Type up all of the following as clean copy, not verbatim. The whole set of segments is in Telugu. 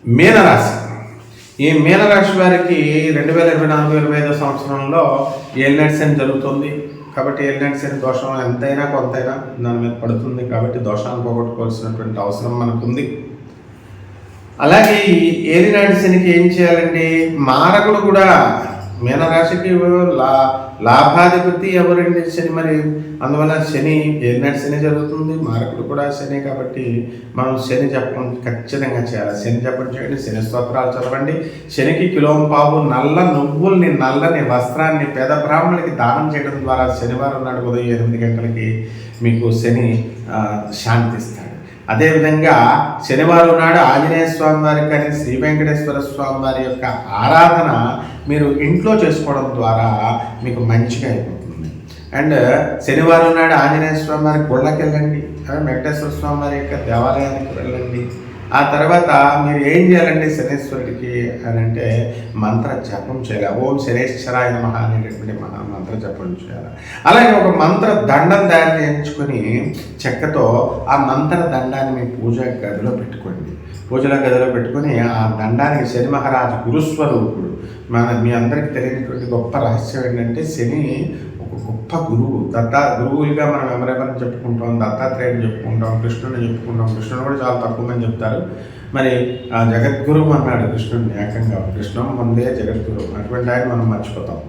మీనరాశి. ఈ మీనరాశి వారికి 2024-25 సంవత్సరంలో ఏలినాటి శని జరుగుతుంది. కాబట్టి ఏలినాటి శని దోషం ఎంతైనా కొంతైనా దాని మీద పడుతుంది. కాబట్టి దోషాన్ని పోగొట్టుకోవాల్సినటువంటి అవసరం మనకుంది. అలాగే ఈ ఏలినాటి శనికి ఏం చేయాలండి? మారకుడు కూడా మీనరాశికి లాభాధిపతి ఎవరండి? శని. మరి అందువల్ల శని ఏలినాటి శని జరుగుతుంది, మారకుడు కూడా శని. కాబట్టి మనం శని జపం ఖచ్చితంగా చేయాలి. శని జపం చేయండి, శని స్తోత్రాలు చదవండి. శనికి కిలోంపావు నల్ల నువ్వుల్ని, నల్లని వస్త్రాన్ని పేద బ్రాహ్మణులకి దానం చేయడం ద్వారా శనివారం నాడు ఉదయం 8 గంటలకి మీకు శని శాంతిస్తాడు. అదేవిధంగా శనివారం నాడు ఆంజనేయ స్వామి వారికి కానీ శ్రీ వెంకటేశ్వర స్వామి వారి యొక్క ఆరాధన మీరు ఇంట్లో చేసుకోవడం ద్వారా మీకు మంచిగా అయిపోతుంది. అండ్ శనివారం నాడు ఆంజనేయ స్వామి వారి గుళ్ళకి వెళ్ళండి, వెంకటేశ్వర స్వామి వారి యొక్క దేవాలయానికి వెళ్ళండి. ఆ తర్వాత మీరు ఏం చేయాలండి శనేశ్వరుడికి అని అంటే మంత్ర జపం చేయాలి. ఓం శనేశ్వరాయ నమః అనేటటువంటి మంత్ర జపం చేయాలి. అలాగే ఒక మంత్ర దండం తయారు చేయించుకొని చెక్కతో ఆ మంత్ర దండాన్ని మీ పూజా గదిలో పెట్టుకోండి. పూజల గదిలో పెట్టుకొని ఆ దండానికి శని మహారాజు గురుస్వరూపుడు. మీ అందరికీ తెలియనటువంటి గొప్ప రహస్యం ఏంటంటే శని ఒక గొప్ప గురువు. గురువులుగా మనం ఎవరెవరిని చెప్పుకుంటాం? దత్తాత్రేయుని చెప్పుకుంటాం, కృష్ణుని చెప్పుకుంటాం. కృష్ణుడు కూడా చాలా తక్కువ మంది చెప్తారు. మరి ఆ జగద్గురువు అన్నాడు కృష్ణుడిని ఏకంగా. కృష్ణం వందే జగద్గురువు. అటువంటి ఆయన మనం మర్చిపోతాం.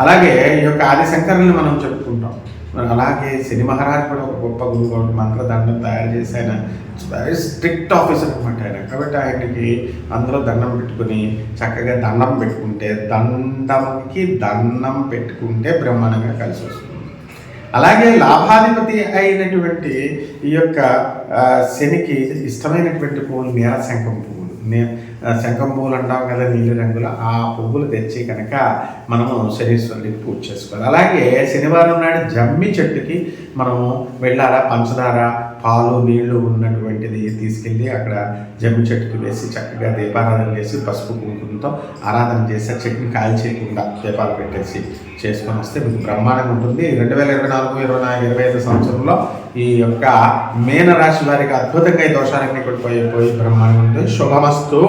అలాగే ఈ యొక్క ఆదిశంకరుల్ని మనం చెప్పుకుంటాం. మరి అలాగే శని మహారాజు కూడా ఒక గొప్ప గురువు. మంత్రదండం తయారు చేసి ఆయన వెరీ స్ట్రిక్ట్ ఆఫీసర్ అనమాట ఆయన. కాబట్టి ఆయనకి అందరూ దండం పెట్టుకుని చక్కగా దండం పెట్టుకుంటే, దండం పెట్టుకుంటే బ్రహ్మాండంగా కలిసి వస్తుంది. అలాగే లాభాధిపతి అయినటువంటి ఈ యొక్క శనికి ఇష్టమైనటువంటి పువ్వులు నీలశంఖం పువ్వులు. శంఖం పువ్వులు అంటాం కదా, నీలి రంగుల. ఆ పువ్వులు తెచ్చి కనుక మనము శనీశ్వరుడికి పూజ చేసుకోవాలి. అలాగే శనివారం నాడు జమ్మి చెట్టుకి మనము వెళ్ళాలా, పంచదార, పాలు, నీళ్లు ఉన్నటువంటిది తీసుకెళ్ళి అక్కడ జమ్మి చెట్టుకి వేసి చక్కగా దీపారాధన చేసి పసుపు కుంకుమతో ఆరాధన చేసి ఆ చెట్టుని కాల్ చేయకుండా దీపాలు పెట్టేసి చేసుకొని వస్తే మీకు బ్రహ్మాండంగా ఉంటుంది. 2024-25 సంవత్సరంలో ఈ యొక్క మీనరాశి వారికి అద్భుతంగా ఈ దోషాలన్నీ పోయి బ్రహ్మాండంగా ఉంటుంది. శుభమస్తు.